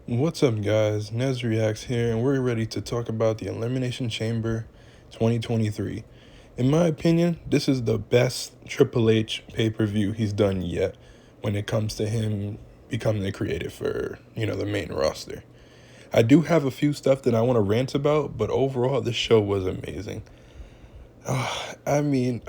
What's up, guys? NezReacts here, and we're ready to talk about the Elimination Chamber 2023. In my opinion, this is the best Triple H pay-per-view he's done yet when it comes to him becoming the creative for, the main roster. I do have a few stuff that I want to rant about, but overall, this show was amazing. I mean,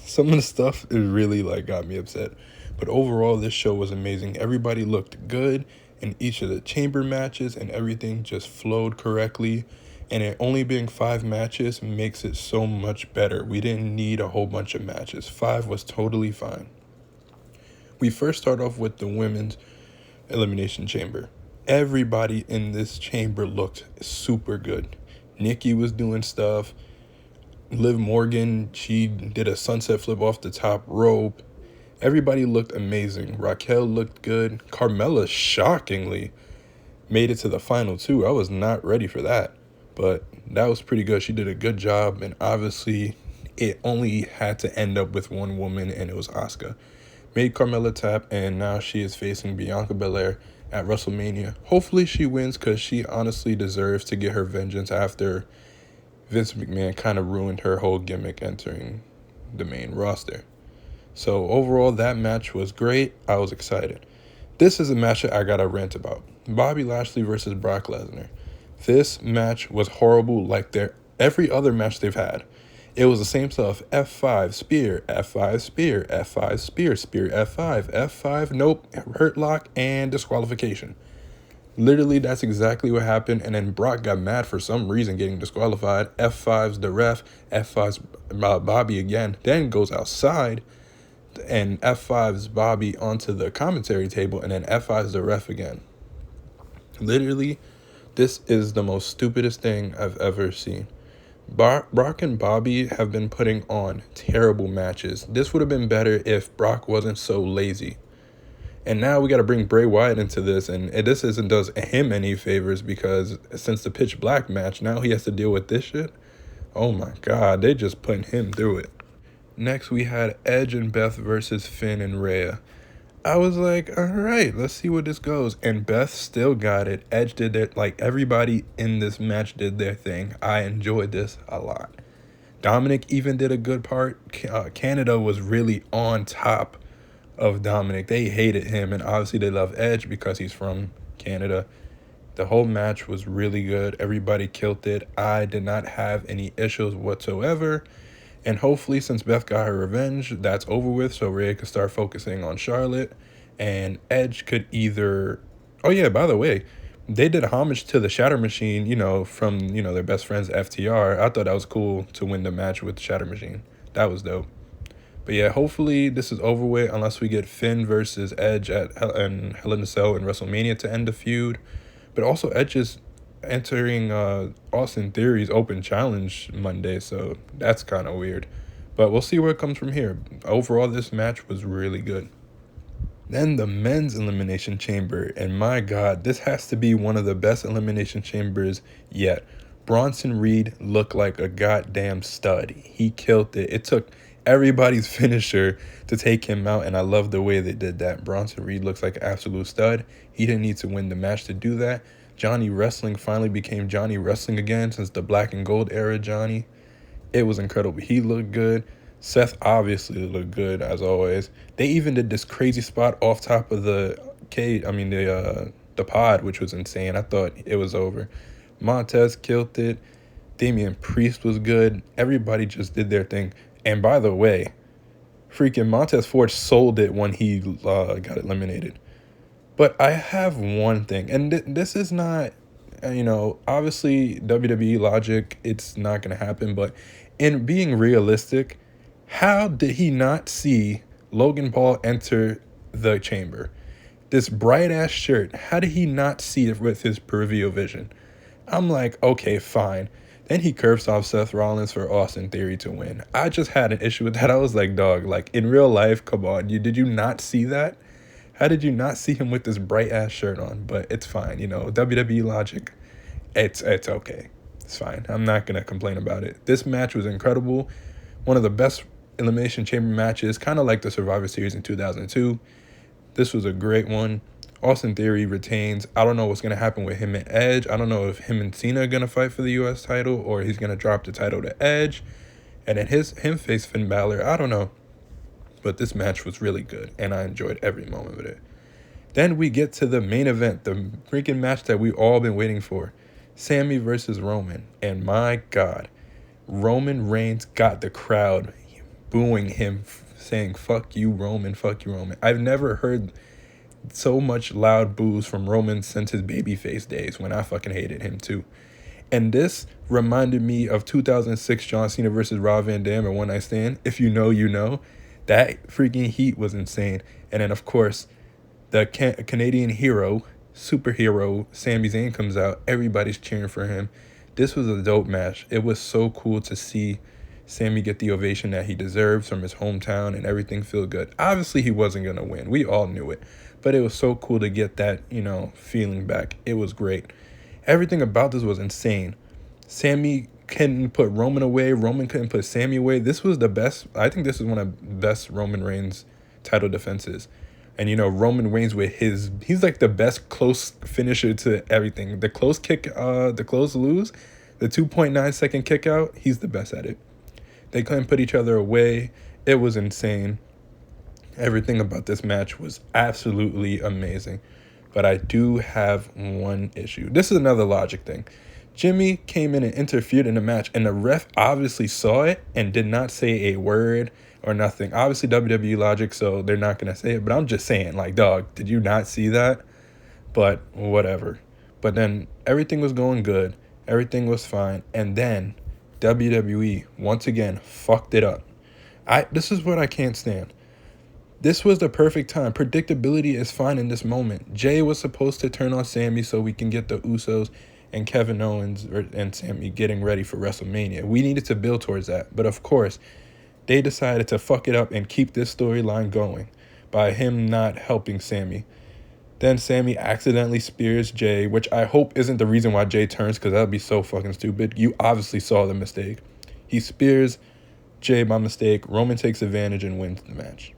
some of the stuff it really got me upset, but overall, this show was amazing. Everybody looked good in each of the chamber matches, and everything just flowed correctly. And it only being 5 matches makes it so much better. We didn't need a whole bunch of matches. 5 was totally fine. We first start off with the women's elimination chamber. Everybody in this chamber looked super good. Nikki was doing stuff. Liv Morgan, she did a sunset flip off the top rope. Everybody looked amazing. Raquel looked good. Carmella, shockingly, made it to the final two. I was not ready for that, but that was pretty good. She did a good job, and obviously it only had to end up with one woman, and it was Asuka. Made Carmella tap, and now she is facing Bianca Belair at WrestleMania. Hopefully she wins, because she honestly deserves to get her vengeance after Vince McMahon kind of ruined her whole gimmick entering the main roster. So overall, that match was great. I was excited. This is a match that I gotta rant about. Bobby Lashley versus Brock Lesnar. This match was horrible like every other match they've had. It was the same stuff. F5, spear, F5, spear, F5, spear, spear, F5, F5, nope, hurt lock, and disqualification. Literally, that's exactly what happened, and then Brock got mad for some reason getting disqualified. F5's the ref, F5's Bobby again, then goes outside, and F5's Bobby onto the commentary table, and then F5's the ref again. Literally, this is the most stupidest thing I've ever seen. Brock and Bobby have been putting on terrible matches. This would have been better if Brock wasn't so lazy. And now we got to bring Bray Wyatt into this, and this isn't does him any favors, because since the Pitch Black match, now he has to deal with this shit. Oh my God, they just putting him through it. Next, we had Edge and Beth versus Finn and Raya. I was like, all right, let's see where this goes. And Beth still got it. Edge did their, everybody in this match did their thing. I enjoyed this a lot. Dominic even did a good part. Canada was really on top of Dominic. They hated him, and obviously they love Edge because he's from Canada. The whole match was really good. Everybody killed it. I did not have any issues whatsoever. And hopefully, since Beth got her revenge, that's over with, so Rhea could start focusing on Charlotte. And Edge could either... Oh, yeah, by the way, they did homage to the Shatter Machine, from, their best friends, FTR. I thought that was cool to win the match with Shatter Machine. That was dope. But yeah, hopefully this is over with, unless we get Finn versus Edge at Hell in a Cell in WrestleMania to end the feud. But also, Edge is entering Austin Theory's open challenge Monday, so that's kind of weird. But we'll see where it comes from here. Overall, this match was really good. Then the men's elimination chamber, and my God, this has to be one of the best elimination chambers yet. Bronson Reed looked like a goddamn stud. He killed it. It took everybody's finisher to take him out, and I love the way they did that. Bronson Reed looks like an absolute stud. He didn't need to win the match to do that. Johnny Wrestling finally became Johnny Wrestling again since the black and gold era Johnny. It was incredible. He looked good. Seth obviously looked good, as always. They even did this crazy spot off top of the pod, which was insane. I thought it was over. Montez killed it. Damian Priest was good. Everybody just did their thing. And by the way, freaking Montez Ford sold it when he got eliminated. But I have one thing, and this is not, obviously WWE logic, it's not going to happen, but in being realistic, how did he not see Logan Paul enter the chamber? This bright-ass shirt, how did he not see it with his peripheral vision? I'm like, okay, fine. Then he curves off Seth Rollins for Austin Theory to win. I just had an issue with that. I was like, dog, in real life, come on, did you not see that? How did you not see him with this bright-ass shirt on? But it's fine, WWE logic, it's okay. It's fine. I'm not going to complain about it. This match was incredible. One of the best Elimination Chamber matches, kind of like the Survivor Series in 2002. This was a great one. Austin Theory retains. I don't know what's going to happen with him and Edge. I don't know if him and Cena are going to fight for the U.S. title or he's going to drop the title to Edge and then him face Finn Balor. I don't know. But this match was really good, and I enjoyed every moment of it. Then we get to the main event, the freaking match that we've all been waiting for. Sami versus Roman. And my God, Roman Reigns got the crowd booing him, saying, fuck you, Roman, fuck you, Roman. I've never heard so much loud boos from Roman since his babyface days when I fucking hated him too. And this reminded me of 2006 John Cena versus Rob Van Dam and One Night Stand. If you know, you know. That freaking heat was insane. And then, of course, the Canadian hero, superhero, Sami Zayn comes out. Everybody's cheering for him. This was a dope match. It was so cool to see Sami get the ovation that he deserves from his hometown and everything feel good. Obviously, he wasn't going to win. We all knew it. But it was so cool to get that, feeling back. It was great. Everything about this was insane. Sami couldn't put Roman away. Roman couldn't put Sami away. This was the best. I think this is one of the best Roman Reigns title defenses. And, Roman Reigns he's like the best close finisher to everything. The close kick, the close lose, the 2.9 second kick out, he's the best at it. They couldn't put each other away. It was insane. Everything about this match was absolutely amazing. But I do have one issue. This is another logic thing. Jimmy came in and interfered in the match, and the ref obviously saw it and did not say a word or nothing. Obviously, WWE logic, so they're not going to say it. But I'm just saying, dog, did you not see that? But whatever. But then everything was going good. Everything was fine. And then WWE, once again, fucked it up. This is what I can't stand. This was the perfect time. Predictability is fine in this moment. Jay was supposed to turn on Sami so we can get the Usos and Kevin Owens and Sami getting ready for WrestleMania. We needed to build towards that. But of course, they decided to fuck it up and keep this storyline going by him not helping Sami. Then Sami accidentally spears Jay, which I hope isn't the reason why Jay turns, because that would be so fucking stupid. You obviously saw the mistake. He spears Jay by mistake. Roman takes advantage and wins the match.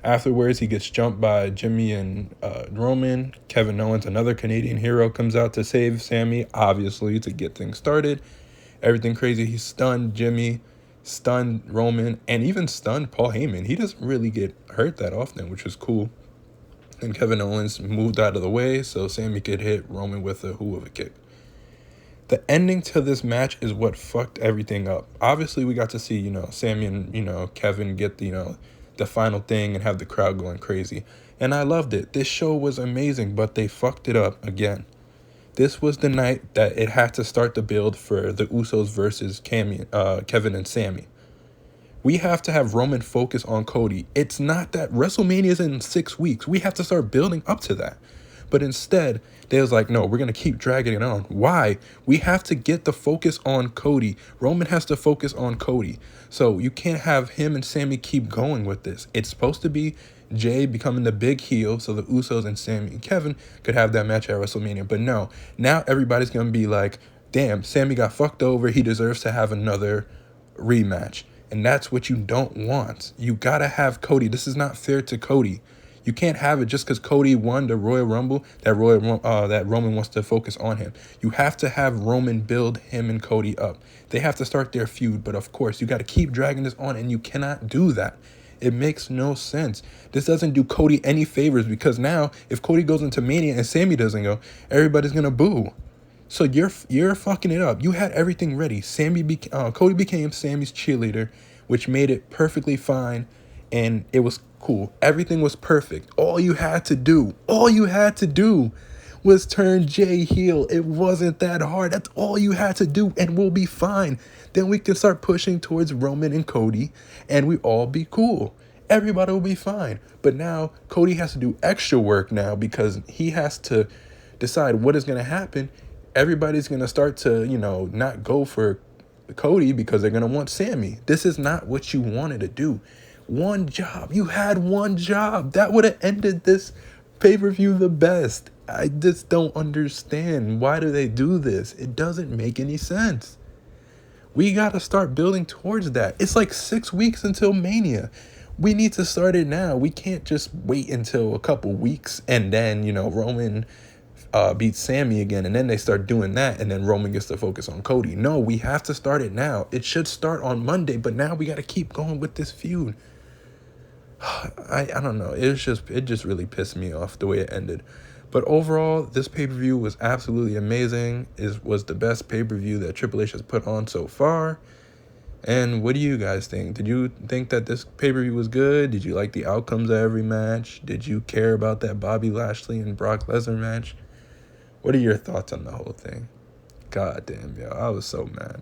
Afterwards, he gets jumped by Jimmy and Roman. Kevin Owens, another Canadian hero, comes out to save Sami, obviously, to get things started. Everything crazy. He stunned Jimmy, stunned Roman, and even stunned Paul Heyman. He doesn't really get hurt that often, which is cool. And Kevin Owens moved out of the way so Sami could hit Roman with a who of a kick. The ending to this match is what fucked everything up. Obviously, we got to see, Sami and, Kevin get the final thing and have the crowd going crazy. And I loved it. This show was amazing, but they fucked it up again. This was the night that it had to start the build for the Usos versus Kevin and Sami. We have to have Roman focus on Cody. It's not that WrestleMania is in 6 weeks. We have to start building up to that. But instead, they was like, no, we're going to keep dragging it on. Why? We have to get the focus on Cody. Roman has to focus on Cody. So you can't have him and Sami keep going with this. It's supposed to be Jay becoming the big heel so the Usos and Sami and Kevin could have that match at WrestleMania. But no, now everybody's going to be like, damn, Sami got fucked over. He deserves to have another rematch. And that's what you don't want. You got to have Cody. This is not fair to Cody. You can't have it just because Cody won the Royal Rumble that Roman wants to focus on him. You have to have Roman build him and Cody up. They have to start their feud, but of course, you got to keep dragging this on, and you cannot do that. It makes no sense. This doesn't do Cody any favors because now, if Cody goes into Mania and Sami doesn't go, everybody's going to boo. So you're fucking it up. You had everything ready. Cody became Sami's cheerleader, which made it perfectly fine, and it was cool. Everything was perfect. All you had to do was turn Jay heel. It wasn't that hard. That's all you had to do, and we'll be fine. Then we can start pushing towards Roman and Cody, and we all be cool. Everybody will be fine. But now Cody has to do extra work now because he has to decide what is going to happen. Everybody's going to start to, not go for Cody because they're going to want Sami. This is not what you wanted to do. One job. You had one job. That would have ended this pay-per-view the best. I just don't understand. Why do they do this? It doesn't make any sense. We got to start building towards that. It's like 6 weeks until Mania. We need to start it now. We can't just wait until a couple weeks and then, Roman beats Sami again, and then they start doing that, and then Roman gets to focus on Cody. No, we have to start it now. It should start on Monday, but now we got to keep going with this feud. I don't know. It just really pissed me off the way it ended. But overall, this pay-per-view was absolutely amazing. Was the best pay-per-view that Triple H has put on so far. And what do you guys think? Did you think that this pay-per-view was good? Did you like the outcomes of every match? Did you care about that Bobby Lashley and Brock Lesnar match? What are your thoughts on the whole thing? God damn, yo, I was so mad.